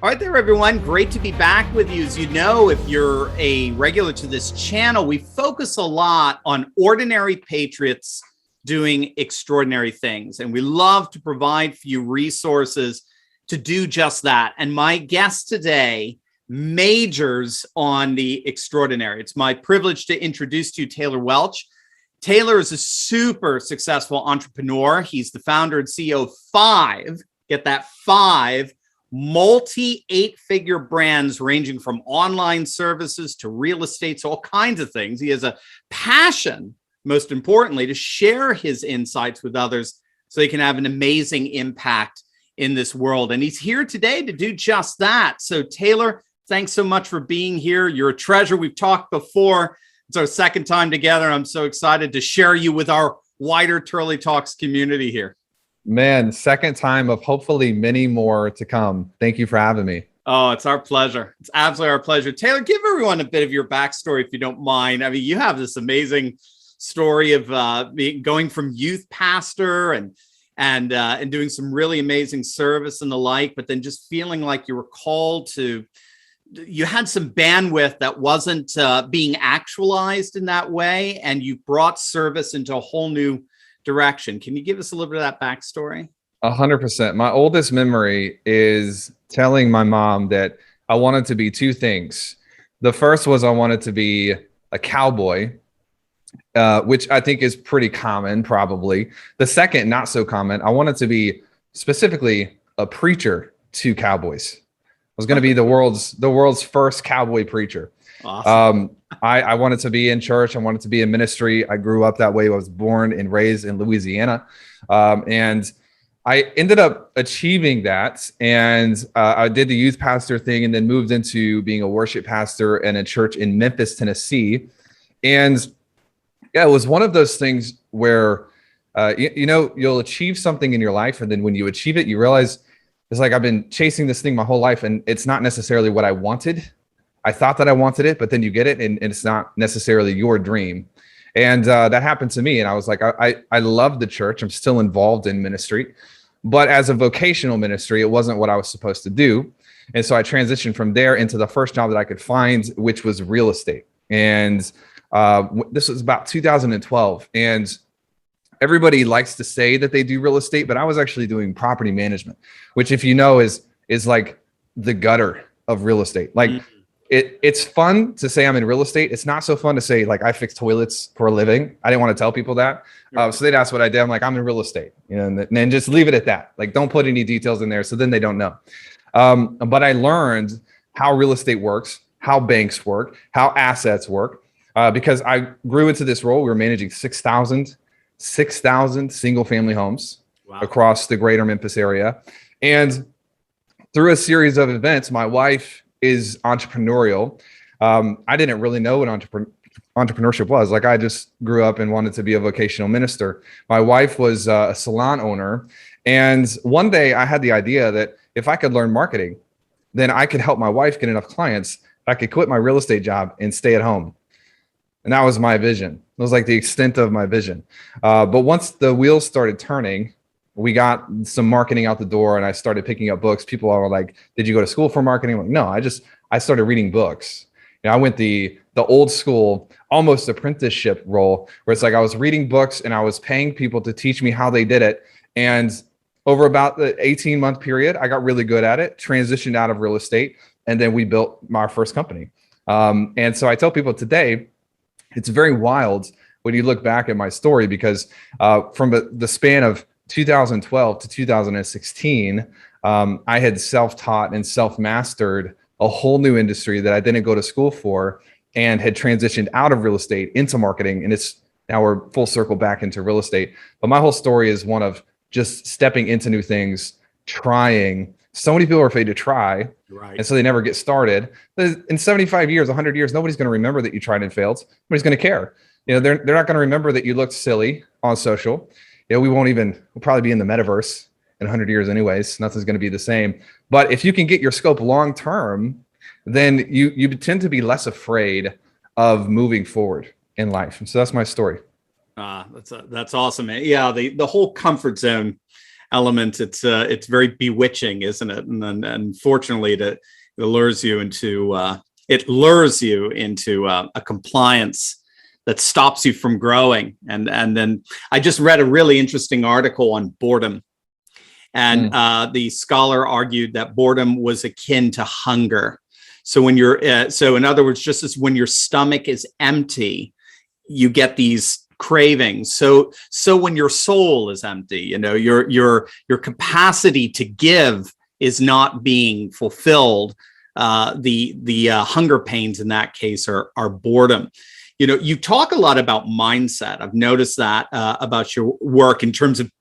All right there, everyone. Great to be back with you. As you know, if you're a regular to this channel, we focus a lot on ordinary patriots doing extraordinary things. And we love to provide for you resources to do just that. And my guest today majors on the extraordinary. It's my privilege to introduce to you Taylor Welch. Taylor is a super successful entrepreneur. He's the founder and CEO of five multi 8-figure brands ranging from online services to real estate, so all kinds of things. He has a passion, most importantly, to share his insights with others so he can have an amazing impact in this world. And he's here today to do just that. So Taylor, thanks so much for being here. You're a treasure. We've talked before. It's our second time together. I'm so excited to share you with our wider Turley Talks community here. Man, second time of hopefully many more to come. Thank you for having me. Oh, it's our pleasure. It's absolutely our pleasure. Taylor, give everyone a bit of your backstory, if you don't mind. I mean, you have this amazing story of going from youth pastor and doing some really amazing service and the like, but then just feeling like you were called to, you had some bandwidth that wasn't being actualized in that way, and you brought service into a whole new direction. Can you give us a little bit of that backstory? 100%. My oldest memory is telling my mom that I wanted to be two things. The first was I wanted to be a cowboy, which I think is pretty common, probably. The second, not so common, I wanted to be specifically a preacher to cowboys. I was going to be the world's first cowboy preacher. Awesome. I wanted to be in church. I wanted to be in ministry. I grew up that way. I was born and raised in Louisiana. And I ended up achieving that. And I did the youth pastor thing and then moved into being a worship pastor in a church in Memphis, Tennessee. And yeah, it was one of those things where, you'll achieve something in your life. And then when you achieve it, you realize it's like I've been chasing this thing my whole life and it's not necessarily what I wanted. I thought that I wanted it, but then you get it and it's not necessarily your dream. And that happened to me. And I was like, I love the church. I'm still involved in ministry, but as a vocational ministry, it wasn't what I was supposed to do. And so I transitioned from there into the first job that I could find, which was real estate. And this was about 2012. And everybody likes to say that they do real estate, but I was actually doing property management, which, if you know, is like the gutter of real estate. Like, It's fun to say I'm in real estate. It's not so fun to say, like, I fix toilets for a living. I didn't want to tell people that. So they'd ask what I did. I'm like, I'm in real estate, and then just leave it at that. Like, don't put any details in there. So then they don't know. But I learned how real estate works, how banks work, how assets work, because I grew into this role. We were managing 6,000 single family homes across the greater Memphis area. And through a series of events, my wife is entrepreneurial. I didn't really know what entrepreneurship was. Like, I just grew up and wanted to be a vocational minister. My wife was a salon owner. And one day I had the idea that if I could learn marketing, then I could help my wife get enough clients. I could quit my real estate job and stay at home. And that was my vision. It was like the extent of my vision. But once the wheels started turning, we got some marketing out the door and I started picking up books. People are like, did you go to school for marketing? I'm like, no, I started reading books. I went the old school, almost apprenticeship role, where it's like I was reading books and I was paying people to teach me how they did it. And over about the 18-month period, I got really good at it, transitioned out of real estate, and then we built our first company. And so I tell people today, it's very wild when you look back at my story, because from the span of 2012 to 2016, I had self-taught and self-mastered a whole new industry that I didn't go to school for, and had transitioned out of real estate into marketing. And now we're full circle back into real estate. But my whole story is one of just stepping into new things, trying. So many people are afraid to try. Right. And so they never get started. In 75 years, 100 years, nobody's going to remember that you tried and failed. Nobody's going to care. They're not going to remember that you looked silly on social. We'll probably be in the metaverse in 100 years anyways. Nothing's going to be the same. But if you can get your scope long-term, then you tend to be less afraid of moving forward in life. And so that's my story. That's awesome, man. Yeah. The whole comfort zone element, it's very bewitching, isn't it? And unfortunately, it lures you into a compliance that stops you from growing. And then I just read a really interesting article on boredom, and the scholar argued that boredom was akin to hunger. So when so in other words, just as when your stomach is empty, you get these cravings. So when your soul is empty, your capacity to give is not being fulfilled. The hunger pains in that case are boredom. You talk a lot about mindset. I've noticed that about your work in terms of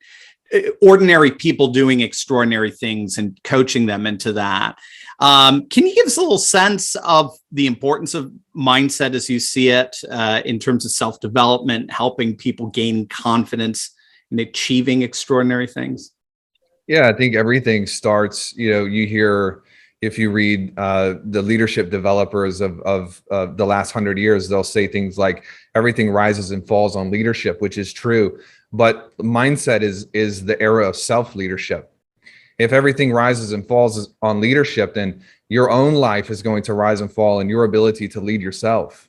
ordinary people doing extraordinary things and coaching them into that. Can you give us a little sense of the importance of mindset as you see it in terms of self-development, helping people gain confidence in achieving extraordinary things? Yeah, I think everything starts, you hear, if you read the leadership developers of the last 100 years, they'll say things like everything rises and falls on leadership, which is true. But mindset is the era of self-leadership. If everything rises and falls on leadership, then your own life is going to rise and fall in your ability to lead yourself.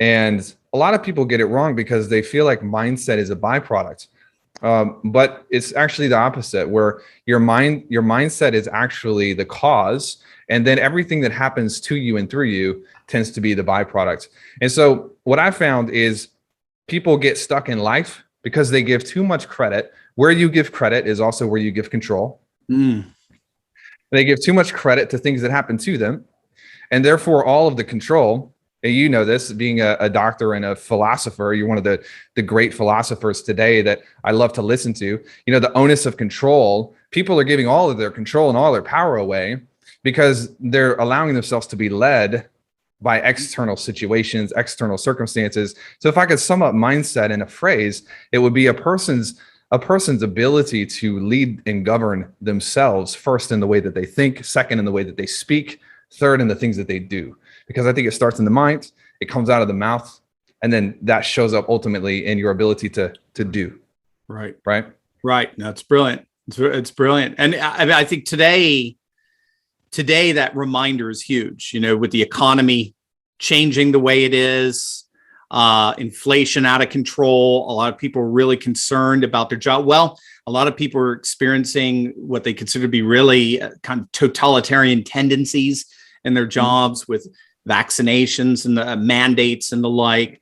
And a lot of people get it wrong because they feel like mindset is a byproduct. But it's actually the opposite, where your mindset is actually the cause, and then everything that happens to you and through you tends to be the byproduct. And so what I found is people get stuck in life because they give too much credit. Where you give credit is also where you give control. They give too much credit to things that happen to them, and therefore all of the control. And this, being a doctor and a philosopher, you're one of the great philosophers today that I love to listen to. The onus of control, people are giving all of their control and all their power away because they're allowing themselves to be led by external situations, external circumstances. So if I could sum up mindset in a phrase, it would be a person's ability to lead and govern themselves, first in the way that they think, second in the way that they speak, third in the things that they do. Because I think it starts in the mind, it comes out of the mouth, and then that shows up ultimately in your ability to do. Right. No, it's brilliant. It's brilliant. And I think today that reminder is huge, with the economy changing the way it is, inflation out of control. A lot of people are really concerned about their job. Well, a lot of people are experiencing what they consider to be really kind of totalitarian tendencies in their jobs with vaccinations and the mandates and the like.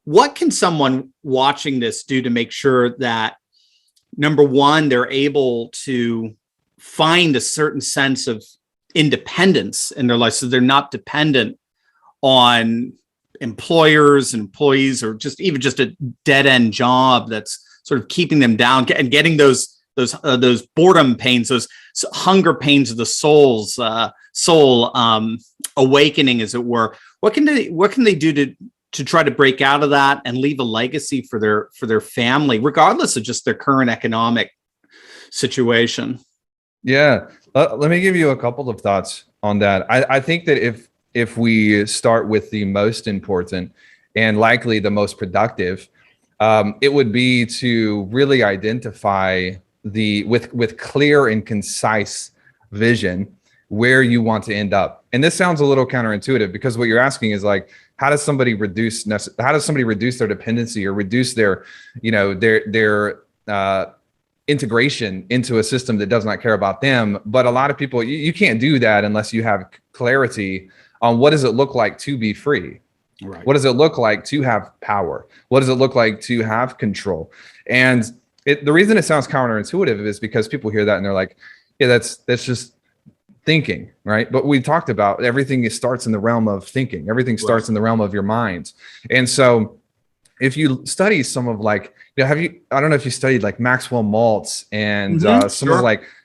What can someone watching this do to make sure that, number one, they're able to find a certain sense of independence in their life, so they're not dependent on employers and employees, or just a dead-end job that's sort of keeping them down and getting those boredom pains, those hunger pains of the soul awakening, as it were. What can they do to try to break out of that and leave a legacy for their family, regardless of just their current economic situation? Yeah, let me give you a couple of thoughts on that. I think that if we start with the most important and likely the most productive, it would be to really identify with clear and concise vision where you want to end up. And this sounds a little counterintuitive, because what you're asking is like, how does somebody reduce their dependency or reduce their integration into a system that does not care about them? But a lot of people, you can't do that unless you have clarity on what does it look like to be free. Right. What does it look like to have power? What does it look like to have control? And the reason it sounds counterintuitive is because people hear that and they're like, yeah, that's just thinking, right? But we talked about everything starts in the realm of thinking. Everything starts in the realm of your mind. And so if you study some of I don't know if you studied like Maxwell Maltz and some of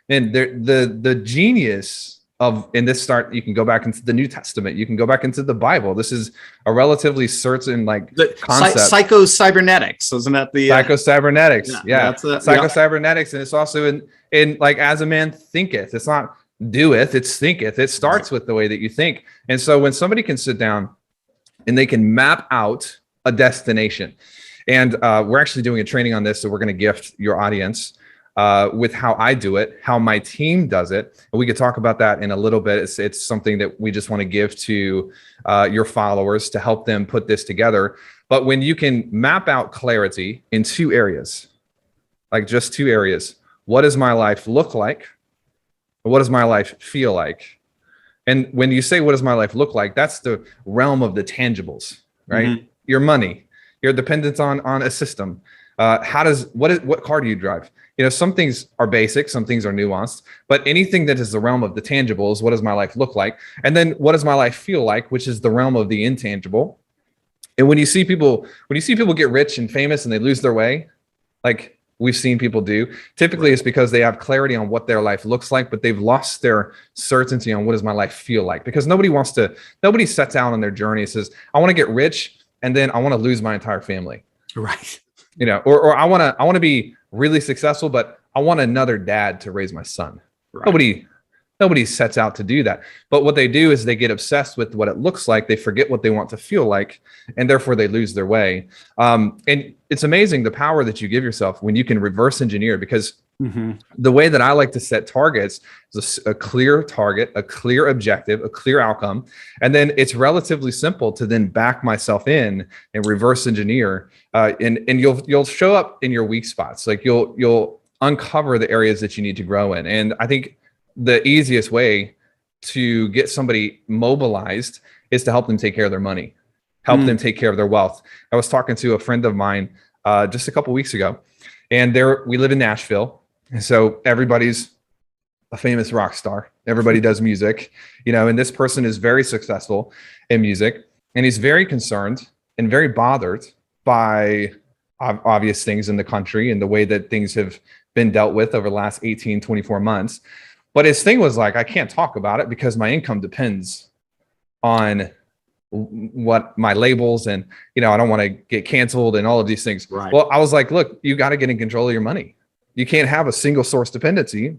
and the genius of, in this start, you can go back into the New Testament, you can go back into the Bible. This is a relatively certain concept. Psycho-cybernetics, isn't that the psycho-cybernetics? Yeah. Psycho-cybernetics. And it's also in like, as a man thinketh. It's not doeth, it's thinketh. It starts with the way that you think. And so when somebody can sit down and they can map out a destination, and we're actually doing a training on this, so we're going to gift your audience with how I do it, how my team does it. And we could talk about that in a little bit. It's something that we just want to give to your followers to help them put this together. But when you can map out clarity in 2 areas, like just 2 areas, what does my life look like? What does my life feel like? And when you say, what does my life look like? That's the realm of the tangibles, right? Mm-hmm. Your money, your dependence on a system. What car do you drive? Some things are basic, some things are nuanced, but anything that is the realm of the tangibles, what does my life look like? And then what does my life feel like, which is the realm of the intangible. And when you see people get rich and famous and they lose their way, like we've seen people do, typically it's because they have clarity on what their life looks like, but they've lost their certainty on what does my life feel like, because nobody sets out on their journey and says, I want to get rich and then I want to lose my entire family. Right. Or I want to be really successful, but I want another dad to raise my son. Right. Nobody sets out to do that. But what they do is they get obsessed with what it looks like. They forget what they want to feel like, and therefore they lose their way. And it's amazing the power that you give yourself when you can reverse engineer, because the way that I like to set targets is a clear target, a clear objective, a clear outcome. And then it's relatively simple to then back myself in and reverse engineer. And you'll show up in your weak spots. Like you'll uncover the areas that you need to grow in. And I think the easiest way to get somebody mobilized is to help them take care of their money, help them take care of their wealth. I was talking to a friend of mine just a couple of weeks ago, and we live in Nashville. And so everybody's a famous rock star. Everybody does music, and this person is very successful in music, and he's very concerned and very bothered by obvious things in the country and the way that things have been dealt with over the last 18, 24 months. But his thing was like, I can't talk about it because my income depends on what my labels and, I don't want to get canceled and all of these things. Right. Well, I was like, look, you got to get in control of your money. You can't have a single source dependency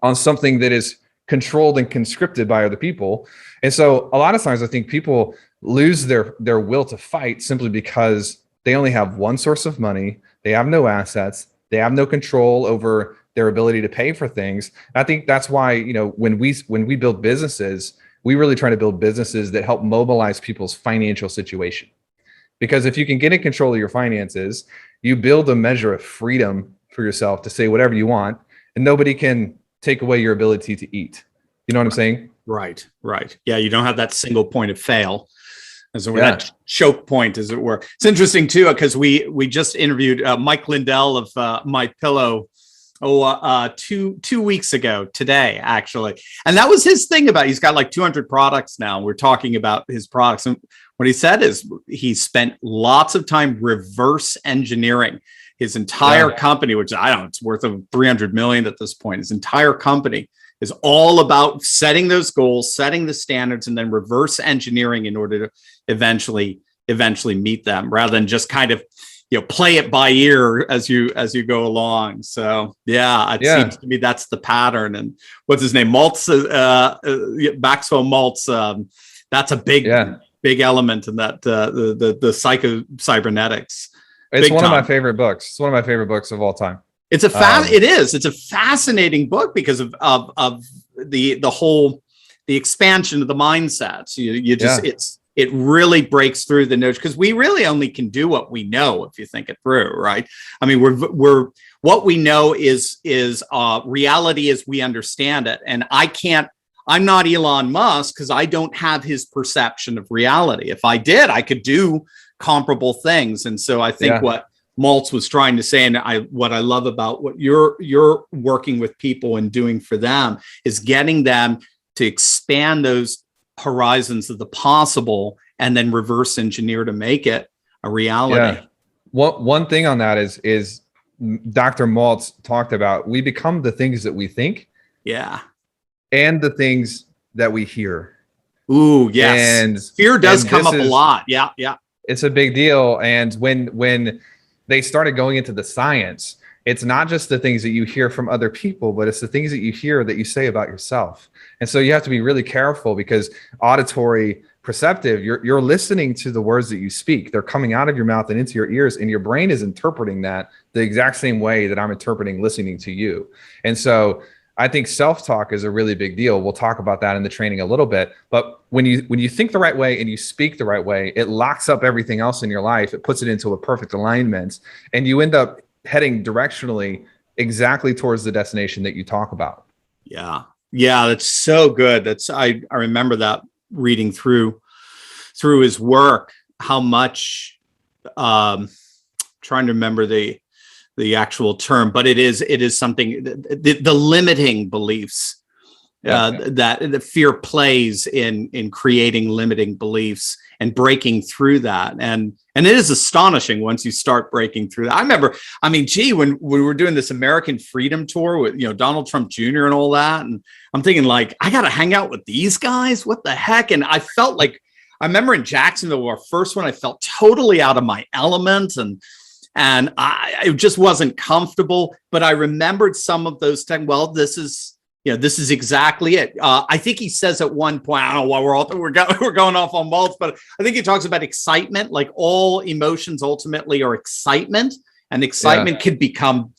on something that is controlled and conscripted by other people. And so a lot of times I think people lose their will to fight simply because they only have one source of money. They have no assets. They have no control over their ability to pay for things. I think that's why, when we build businesses, we really try to build businesses that help mobilize people's financial situation. Because if you can get in control of your finances, you build a measure of freedom for yourself to say whatever you want, and nobody can take away your ability to eat. You know what I'm saying? Right. Yeah, you don't have that single point of fail, as it were, that choke point, as it were. It's interesting too, because we just interviewed Mike Lindell of My Pillow 2 weeks ago today, actually. And that was his thing about, he's got like 200 products now. We're talking about his products. And what he said is he spent lots of time reverse engineering his entire company, which I don't know, it's worth of 300 million at this point. His entire company is all about setting those goals, setting the standards, and then reverse engineering in order to eventually meet them, rather than just kind of play it by ear as you go along. So it seems to me that's the pattern. And what's his name? Maltz, Maxwell Maltz. That's a big element in that the psycho-cybernetics. It's one of my favorite books. It's one of my favorite books of all time. It's a It's a fascinating book because of the whole expansion of the mindsets. You just it really breaks through the notion, because we really only can do what we know if you think it through, right? I mean, we're what we know is reality as we understand it, and I'm not Elon Musk because I don't have his perception of reality. If I did, I could do comparable things. And so I think what Maltz was trying to say, and what I love about what you're working with people and doing for them, is getting them to expand those horizons of the possible and then reverse engineer to make it a reality. One thing on that is Dr. Maltz talked about, we become the things that we think. And the things that we hear. Ooh, yes. And fear does come up a lot. Yeah. It's a big deal. And when they started going into the science, it's not just the things that you hear from other people, but it's the things that you hear that you say about yourself. And so you have to be really careful, because auditory perceptive, you're listening to the words that you speak. They're coming out of your mouth and into your ears, and your brain is interpreting that the exact same way that I'm interpreting listening to you. And so I think self-talk is a really big deal. We'll talk about that in the training a little bit, but when you think the right way and you speak the right way, it locks up everything else in your life. It puts it into a perfect alignment, and you end up heading directionally exactly towards the destination that you talk about. Yeah. Yeah. That's so good. I remember that reading through his work, how much, trying to remember the actual term, but it is something, the limiting beliefs, that the fear plays in creating limiting beliefs and breaking through that. And it is astonishing once you start breaking through that. I remember, when we were doing this American Freedom Tour with, Donald Trump Jr. and all that. And I'm thinking like, I got to hang out with these guys. What the heck? And I felt like, I remember in Jacksonville, our first one, I felt totally out of my element, and I just wasn't comfortable. But I remembered some of those times. Well, this is exactly it. I think he says at one point, I don't know why we're going off on Maltz, but I think he talks about excitement. Like all emotions ultimately are excitement, and excitement could become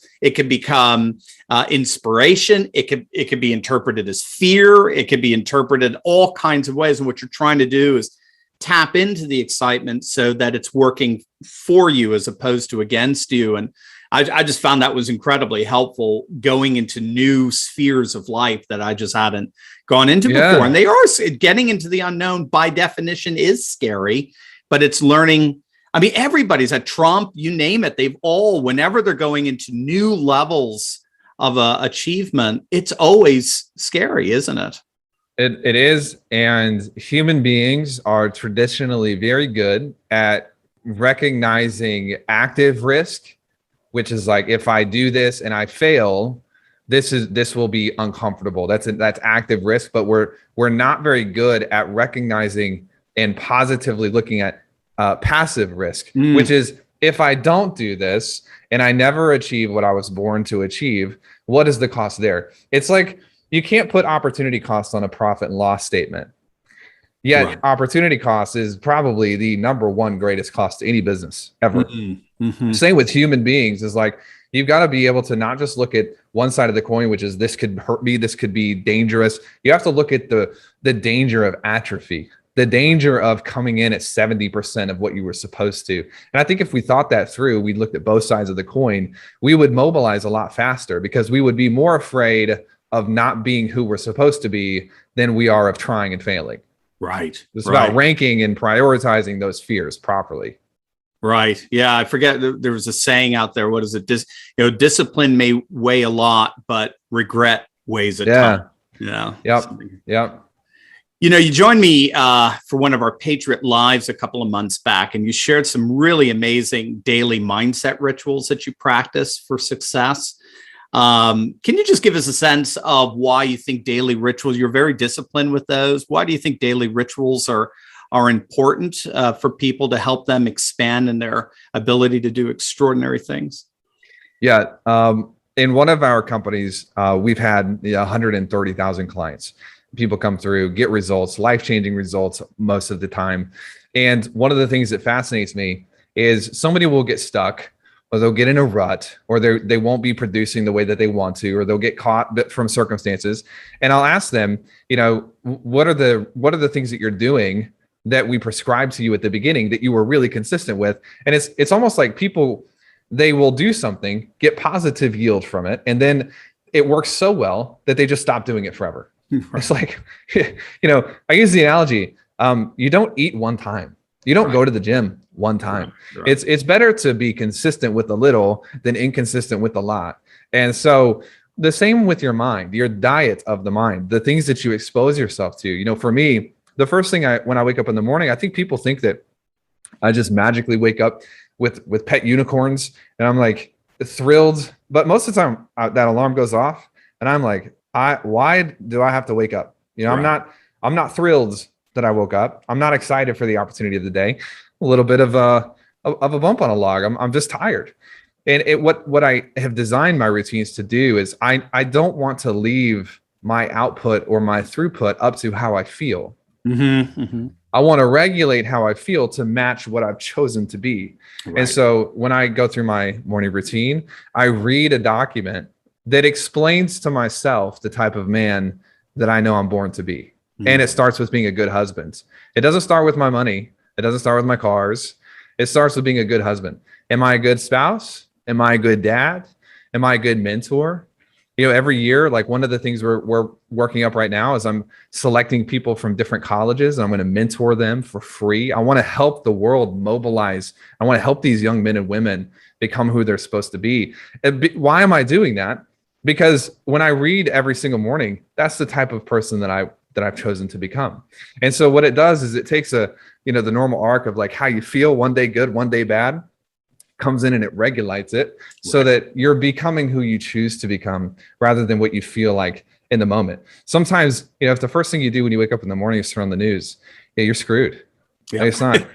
inspiration. It could be interpreted as fear. It could be interpreted all kinds of ways. And what you're trying to do is tap into the excitement so that it's working for you as opposed to against you. And I just found that was incredibly helpful going into new spheres of life that I just hadn't gone into before. And they are getting into the unknown by definition is scary, but it's learning. Everybody's at Trump, you name it. They've all, whenever they're going into new levels of achievement, it's always scary, isn't it? It is. And human beings are traditionally very good at recognizing active risk, which is like, if I do this and I fail, this will be uncomfortable. That's active risk. But we're not very good at recognizing and positively looking at passive risk, which is, if I don't do this and I never achieve what I was born to achieve, what is the cost there? It's like, you can't put opportunity cost on a profit and loss statement. Yet opportunity cost is probably the number one greatest cost to any business ever. Same with human beings, is like, you've got to be able to not just look at one side of the coin, which is this could hurt me, this could be dangerous. You have to look at the danger of atrophy, the danger of coming in at 70% of what you were supposed to. And I think if we thought that through, we looked at both sides of the coin, we would mobilize a lot faster, because we would be more afraid of not being who we're supposed to be than we are of trying and failing. Right. It's about ranking and prioritizing those fears properly. Right. Yeah. I forget. There was a saying out there. What is it? Discipline may weigh a lot, but regret weighs a ton. Yeah. Yep. You joined me for one of our Patriot Lives a couple of months back, and you shared some really amazing daily mindset rituals that you practice for success. Can you just give us a sense of why you think daily rituals, you're very disciplined with those. Why do you think daily rituals are important for people to help them expand in their ability to do extraordinary things? Yeah. In one of our companies, we've had 130,000 clients. People come through, get results, life-changing results most of the time. And one of the things that fascinates me is somebody will get stuck, or they'll get in a rut, or they won't be producing the way that they want to, or they'll get caught from circumstances. And I'll ask them, what are the things that you're doing that we prescribed to you at the beginning that you were really consistent with? And it's almost like people, they will do something, get positive yield from it, and then it works so well that they just stop doing it forever. It's like, I use the analogy, you don't eat one time. You don't go to the gym one time. Right. It's better to be consistent with a little than inconsistent with a lot. And so the same with your mind, your diet of the mind, the things that you expose yourself to. For me, the first thing when I wake up in the morning, I think people think that I just magically wake up with pet unicorns and I'm like thrilled. But most of the time that alarm goes off and I'm like, why do I have to wake up? I'm not thrilled that I woke up. I'm not excited for the opportunity of the day. A little bit of a bump on a log. I'm just tired. And what I have designed my routines to do is I don't want to leave my output or my throughput up to how I feel. I want to regulate how I feel to match what I've chosen to be. Right. And so when I go through my morning routine, I read a document that explains to myself the type of man that I know I'm born to be. And it starts with being a good husband. It doesn't start with my money. It doesn't start with my cars. It starts with being a good husband. Am I a good spouse? Am I a good dad? Am I a good mentor? Every year, like one of the things we're working up right now is I'm selecting people from different colleges and I'm going to mentor them for free. I want to help the world mobilize. I want to help these young men and women become who they're supposed to be. Why am I doing that? Because when I read every single morning, that's the type of person that I've chosen to become. And so what it does is it takes the normal arc of like how you feel one day good, one day bad, comes in and it regulates it so that you're becoming who you choose to become rather than what you feel like in the moment. Sometimes, if the first thing you do when you wake up in the morning is turn on the news, you're screwed. Yeah. It's not.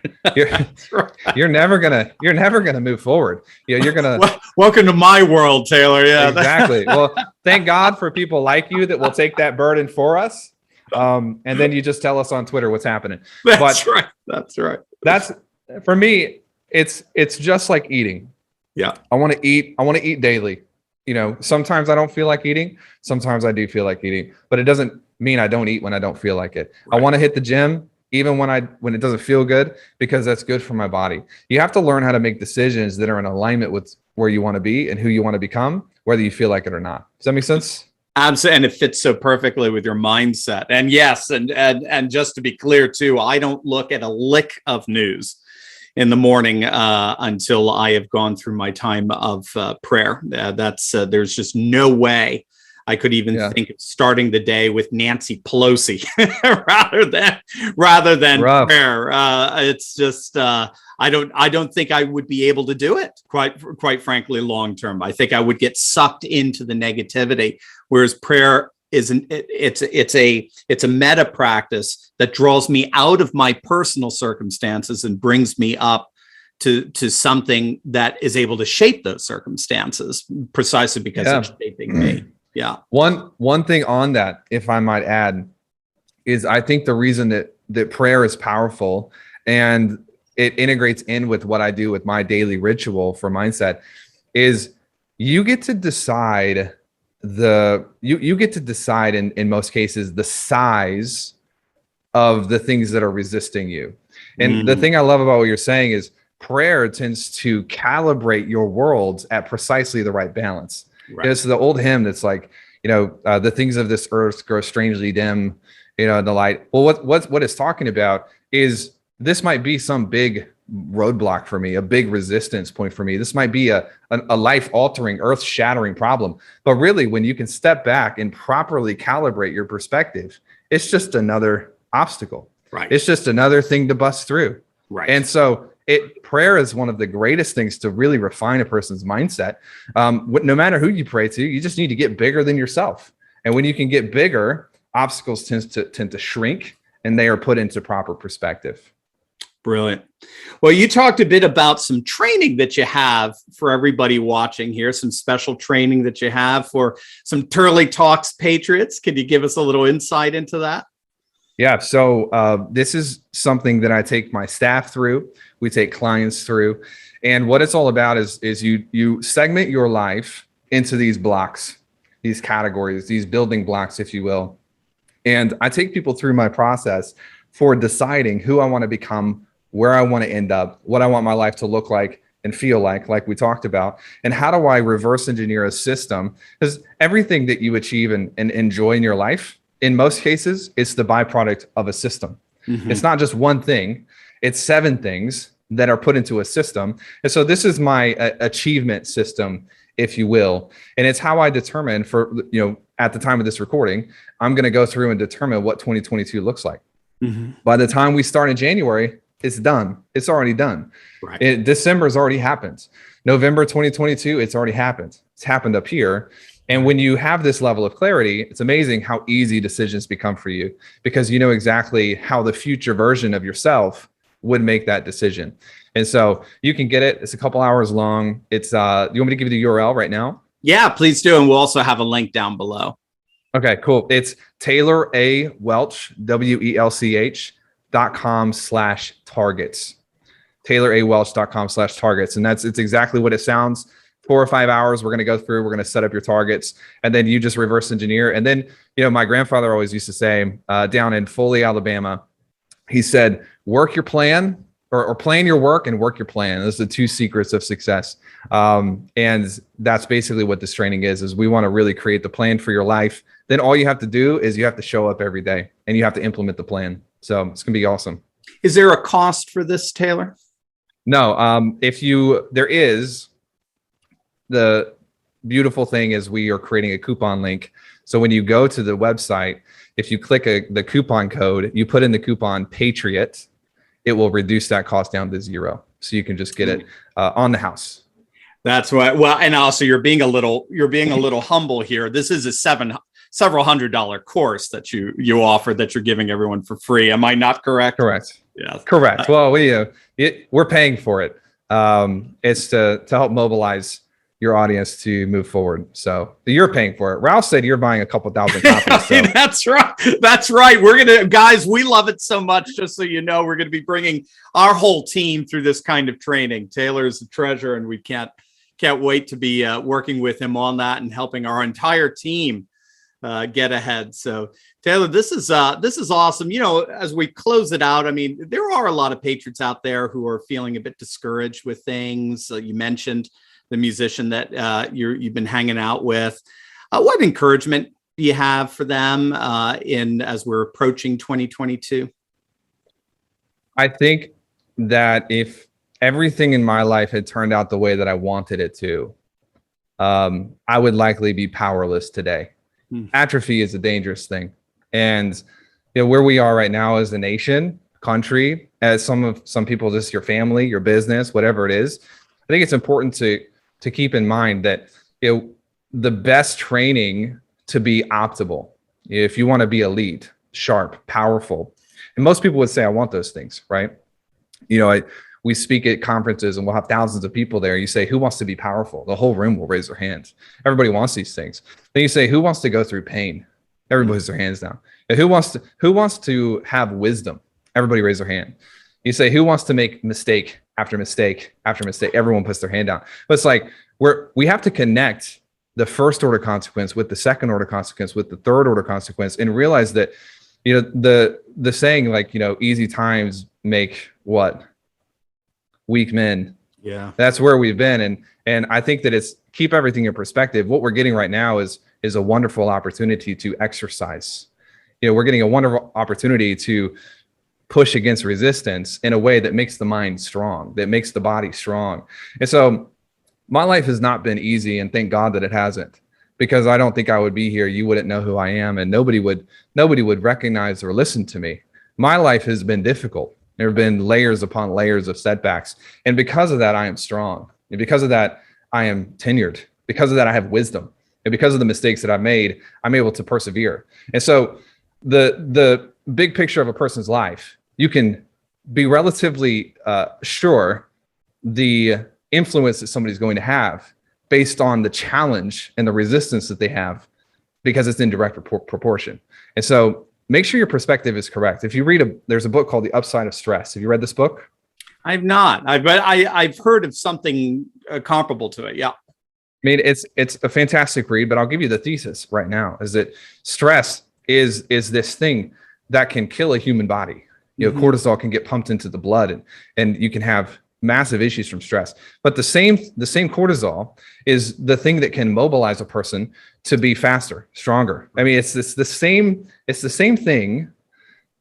You're never gonna move forward. You're gonna. Welcome to my world, Taylor. Yeah, exactly. Well, thank God for people like you that will take that burden for us. And then you just tell us on Twitter what's happening. That's right. That's for me. It's just like eating. Yeah. I want to eat daily. Sometimes I don't feel like eating. Sometimes I do feel like eating, but it doesn't mean I don't eat when I don't feel like it. Right. I want to hit the gym even when it doesn't feel good because that's good for my body. You have to learn how to make decisions that are in alignment with where you want to be and who you want to become, whether you feel like it or not. Does that make sense? Absolutely. And it fits so perfectly with your mindset. And yes, and just to be clear too, I don't look at a lick of news in the morning until I have gone through my time of prayer. There's just no way I could even think of starting the day with Nancy Pelosi rather than rough prayer. It's just I don't think I would be able to do it quite frankly long term. I think I would get sucked into the negativity, whereas prayer it's a meta practice that draws me out of my personal circumstances and brings me up to something that is able to shape those circumstances precisely because it's shaping me. Yeah. One thing on that, if I might add, is I think the reason that prayer is powerful and it integrates in with what I do with my daily ritual for mindset is you get to decide you get to decide in most cases the size of the things that are resisting you. And the thing I love about what you're saying is prayer tends to calibrate your worlds at precisely the right balance. Right. It's the old hymn that's like, the things of this earth grow strangely dim, in the light. Well, what it's talking about is this might be some big roadblock for me, a big resistance point for me. This might be a life-altering, earth-shattering problem. But really, when you can step back and properly calibrate your perspective, it's just another obstacle. Right. It's just another thing to bust through. Right. And so prayer is one of the greatest things to really refine a person's mindset. No matter who you pray to, you just need to get bigger than yourself. And when you can get bigger, obstacles tend to shrink and they are put into proper perspective. Brilliant. Well, you talked a bit about some training that you have for everybody watching here, some special training that you have for some Turley Talks Patriots. Could you give us a little insight into that? Yeah. So this is something that I take my staff through. We take clients through. And what it's all about is you segment your life into these blocks, these categories, these building blocks, if you will. And I take people through my process for deciding who I want to become, where I want to end up, what I want my life to look like and feel like we talked about, and how do I reverse engineer a system? Because everything that you achieve and enjoy in your life, in most cases, it's the byproduct of a system. Mm-hmm. It's not just one thing, it's 7 things that are put into a system. And so this is my achievement system, if you will. And it's how I determine at the time of this recording, I'm going to go through and determine what 2022 looks like. Mm-hmm. By the time we start in January, it's done. It's already done. Right. December's already happened. November 2022, it's already happened. It's happened up here. And when you have this level of clarity, it's amazing how easy decisions become for you because you know exactly how the future version of yourself would make that decision. And so you can get it. It's a couple hours long. It's you want me to give you the URL right now? Yeah, please do. And we'll also have a link down below. Okay, cool. It's Taylor A. Welch, WELCH taylorAwelch.com/targets. taylorAwelch.com/targets. And it's exactly what it sounds. 4 or 5 hours, we're going to go through, we're going to set up your targets, and then you just reverse engineer. And then, my grandfather always used to say, down in Foley, Alabama, he said, work your plan, or plan your work and work your plan. Those are the two secrets of success. And that's basically what this training is we want to really create the plan for your life. Then all you have to do is you have to show up every day and you have to implement the plan. So it's going to be awesome. Is there a cost for this, Taylor? No. There is. The beautiful thing is we are creating a coupon link. So when you go to the website, if you click the coupon code, you put in the coupon Patriot, it will reduce that cost down to 0. So you can just get it on the house. That's right. Well, and also you're being a little humble here. This is a several $100 course that you offer that you're giving everyone for free. Am I not correct? Correct. Yeah. Correct. Well, we're paying for it. It's to help mobilize your audience to move forward. So you're paying for it. Ralph said you're buying a couple thousand copies. So. That's right. Guys, we love it so much. Just so you know, we're going to be bringing our whole team through this kind of training. Taylor's a treasure, and we can't wait to be working with him on that and helping our entire team get ahead. So Taylor, this is awesome. As we close it out, I mean, there are a lot of patriots out there who are feeling a bit discouraged with things. You mentioned the musician that you've been hanging out with. What encouragement do you have for them as we're approaching 2022? I think that if everything in my life had turned out the way that I wanted it to, I would likely be powerless today. Atrophy is a dangerous thing. And where we are right now as a nation, country, as some people, just your family, your business, whatever it is, I think it's important to keep in mind that the best training to be optimal, if you want to be elite, sharp, powerful, and most people would say, I want those things, right? We speak at conferences and we'll have thousands of people there. You say, who wants to be powerful? The whole room will raise their hands. Everybody wants these things. Then you say, who wants to go through pain? Everybody puts their hands down. And who wants to have wisdom? Everybody raise their hand. You say, who wants to make mistake after mistake after mistake? Everyone puts their hand down. But it's like we have to connect the first order consequence with the second order consequence with the third order consequence, and realize that the saying, like, easy times make what? Weak men. Yeah, that's where we've been. And I think that it's keep everything in perspective. What we're getting right now is a wonderful opportunity to exercise. We're getting a wonderful opportunity to push against resistance in a way that makes the mind strong, that makes the body strong. And so my life has not been easy, and thank God that it hasn't, because I don't think I would be here. You wouldn't know who I am, and nobody would recognize or listen to me. My life has been difficult. There have been layers upon layers of setbacks. And because of that, I am strong. And because of that, I am tenured. Because of that, I have wisdom. And because of the mistakes that I've made, I'm able to persevere. And so the big picture of a person's life, you can be relatively sure the influence that somebody's going to have based on the challenge and the resistance that they have, because it's in direct proportion. And so make sure your perspective is correct. If you there's a book called The Upside of Stress. Have you read this book? I've not. I've heard of something comparable to it. Yeah. I mean, it's a fantastic read, but I'll give you the thesis right now, is that stress is this thing that can kill a human body. Cortisol can get pumped into the blood, and you can have massive issues from stress. But the same cortisol is the thing that can mobilize a person to be faster, stronger. I mean, it's the same thing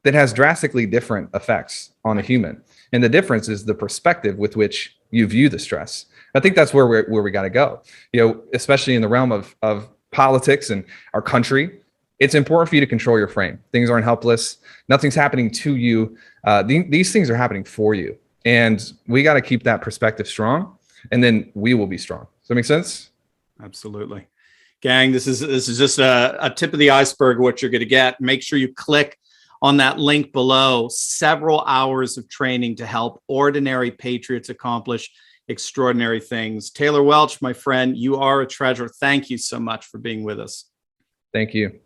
that has drastically different effects on a human. And the difference is the perspective with which you view the stress. I think that's where we got to go. Especially in the realm of politics and our country, it's important for you to control your frame. Things aren't helpless. Nothing's happening to you. These things are happening for you. And we got to keep that perspective strong, and then we will be strong. Does that make sense? Absolutely. Gang, this is just a tip of the iceberg of what you're going to get. Make sure you click on that link below. Several hours of training to help ordinary patriots accomplish extraordinary things. Taylor Welch, my friend, you are a treasure. Thank you so much for being with us. Thank you.